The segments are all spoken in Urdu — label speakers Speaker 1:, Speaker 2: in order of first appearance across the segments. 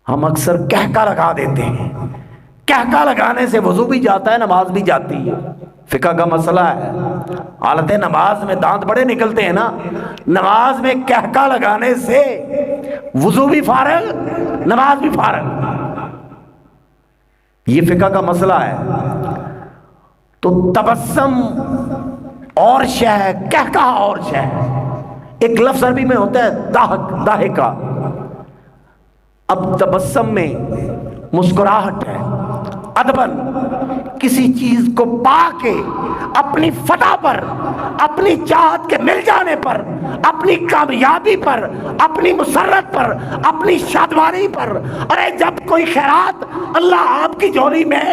Speaker 1: ہم اکثر کہکا لگا دیتے ہیں، کہکا لگانے سے وضو بھی جاتا ہے، نماز بھی جاتی ہے۔ فقہ کا مسئلہ ہے، حالت نماز میں دانت بڑے نکلتے ہیں نا، نماز میں کہکا لگانے سے وضو بھی فارغ، نماز بھی فارغ، یہ فقہ کا مسئلہ ہے۔ تو تبسم اور شے ہے، کہکا اور شے ہے۔ ایک لفظ عربی میں ہوتا ہے داہک، داہکا۔ اب تبسم میں مسکراہٹ ہے، ادباً کسی چیز کو پا کے اپنی فتح پر، اپنی چاہت کے مل جانے پر، اپنی کامیابی پر، اپنی مسرت پر، اپنی شادمانی پر، ارے جب کوئی خیرات اللہ آپ کی جولی میں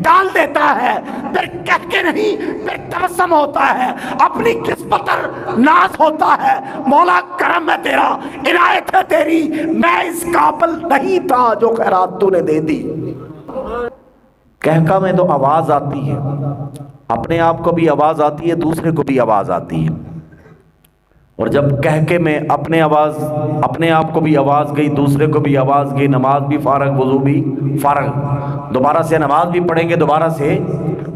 Speaker 1: ڈال دیتا ہے پھر کہہ کے نہیں، پھر تبسم ہوتا ہے، اپنی قسمت پر ناز ہوتا ہے، مولا کرم ہے تیرا، عنایت ہے تیری، میں اس قابل نہیں تھا جو خیرات تو نے دے دی۔ کہکا میں تو آواز آتی ہے، اپنے آپ کو بھی آواز آتی ہے، دوسرے کو بھی آواز آتی ہے، اور جب کہکے میں اپنے آپ کو بھی آواز گئی، دوسرے کو بھی آواز گئی، نماز بھی فارغ، وضو بھی فارغ، دوبارہ سے نماز بھی پڑھیں گے، دوبارہ سے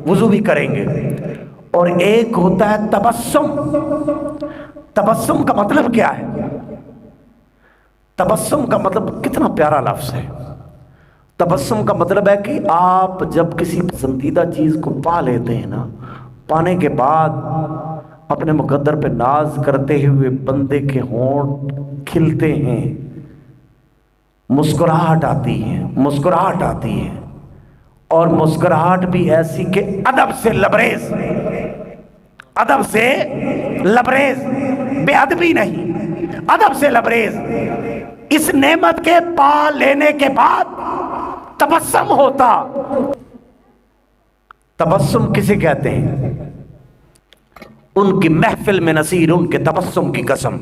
Speaker 1: وضو بھی کریں گے۔ اور ایک ہوتا ہے تبسم۔ تبسم کا مطلب کیا ہے؟ تبسم کا مطلب کتنا پیارا لفظ ہے۔ تبسم کا مطلب ہے کہ آپ جب کسی پسندیدہ چیز کو پا لیتے ہیں نا، پانے کے بعد اپنے مقدر پہ ناز کرتے ہوئے بندے کے ہونٹ کھلتے ہیں، مسکراہٹ آتی ہے، مسکراہٹ آتی ہے، اور مسکراہٹ بھی ایسی کہ ادب سے لبریز، ادب سے لبریز، بے ادبی نہیں، ادب سے لبریز۔ اس نعمت کے پا لینے کے بعد تبسم ہوتا۔ تبسم کسے کہتے ہیں؟ ان کی محفل میں نصیر ان کے تبسم کی قسم۔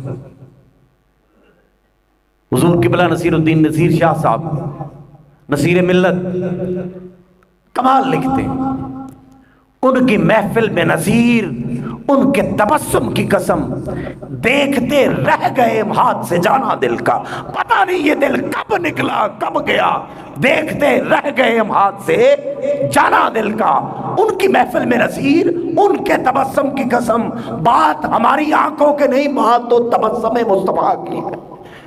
Speaker 1: حضور قبلہ نصیر الدین نصیر شاہ صاحب، نصیر ملت، کمال لکھتے ہیں، ان کی محفل میں نصیر ان کے تبسم کی قسم، دیکھتے رہ گئے ہاتھ سے جانا دل کا، پتہ نہیں یہ دل کب نکلا کب گیا، دیکھتے رہ گئے ہم ہاتھ سے جانا دل کا۔ ان کی محفل میں نصیر ان کے تبسم کی قسم، بات ہماری آنکھوں کے نہیں، بات تو تبسم مصطفیٰ کی ہے۔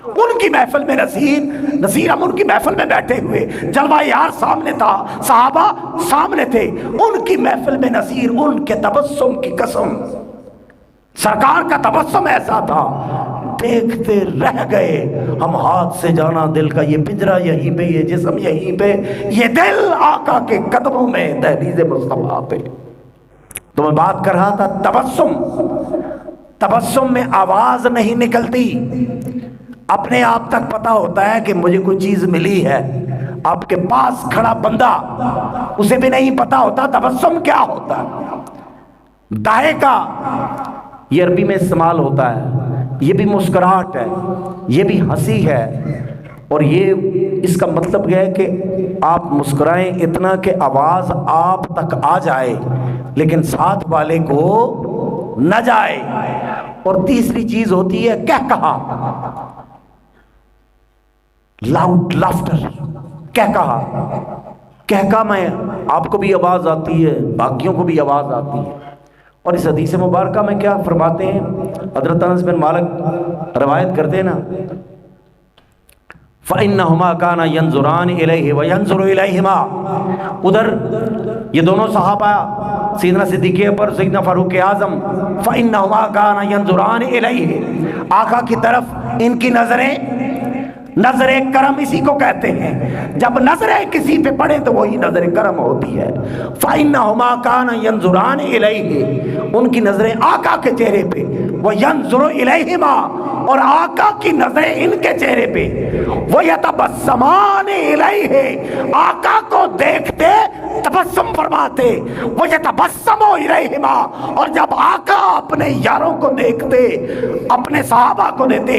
Speaker 1: ان کی محفل میں نصیر ہم ان کی محفل میں بیٹھے ہوئے، جلوہ یار سامنے تھا، صحابہ سامنے تھے، ان کی محفل میں نصیر ان کے تبسم کی قسم، سرکار کا تبسم ایسا تھا، دیکھتے رہ گئے ہم ہاتھ سے جانا دل کا، یہ پنجرہ یہیں پہ، یہ جسم یہیں پہ، یہ دل آقا کے قدموں میں، دہلیز مصطفیٰ پہ۔ تو میں بات کر رہا تھا تبسم۔ تبسم میں آواز نہیں نکلتی، اپنے آپ تک پتا ہوتا ہے کہ مجھے کوئی چیز ملی ہے۔ آپ کے پاس کھڑا بندہ، اسے بھی نہیں پتا ہوتا تبسم کیا ہوتا ہے۔ دائے کا یہ عربی میں استعمال ہوتا ہے، یہ بھی مسکراہٹ ہے، یہ بھی ہنسی ہے، اور یہ اس کا مطلب یہ ہے کہ آپ مسکرائیں اتنا کہ آواز آپ تک آ جائے لیکن ساتھ والے کو نہ جائے۔ اور تیسری چیز ہوتی ہے کہکہا، لاؤڈ لافٹر، کہکہا میں آپ کو بھی آواز آتی ہے، باقیوں کو بھی آواز آتی ہے۔ اور اس حدیث مبارکہ میں کیا فرماتے ہیں؟ حضرت انس بن مالک روایت کرتے ہیں نا، فَإِنَّهُمَا كَانَ يَنظُرَانِ إِلَيْهِ وَيَنظُرُ إِلَيْهِمَا، ادھر یہ دونوں صحابہ سیدنا صدیق پر سیدنا فاروق اعظم، فَإِنَّهُمَا كَانَ يَنظُرَانِ إِلَيْهِ، آقا کی طرف ان کی نظریں، نظر کرم اسی کو کہتے ہیں، جب نظریں کسی پہ پڑے تو وہی نظر کرم ہوتی ہے۔ فَإِنَّهُمَا كَانَ يَنظُرَانِ إِلَيْهِ، ان کی نظریں آقا کے چہرے پہ، وَيَنظُرُ إِلَيْهِمَا، اور آقا کی نظریں ان کے چہرے پہ، وَيَتَبَسَّمَانِ إِلَيْهِ، آقا کو دیکھتے تبسم فرماتے، وَيَتَبَسَّمُ إِلَيْهِمَا، اور جب آقا اپنے یاروں کو دیکھتے، اپنے صحابہ کو دیتے،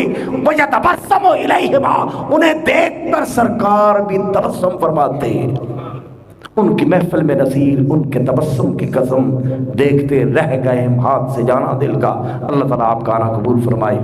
Speaker 1: وَيَتَبَسَّمُ إِلَيْهِمَا، انہیں دیکھ کر سرکار بھی تبسم فرماتے۔ ان کی محفل میں نصیر ان کے تبسم کی قسم، دیکھتے رہ گئے ہم ہاتھ سے جانا دل کا۔ اللہ تعالیٰ آپ کا آنا قبول فرمائے۔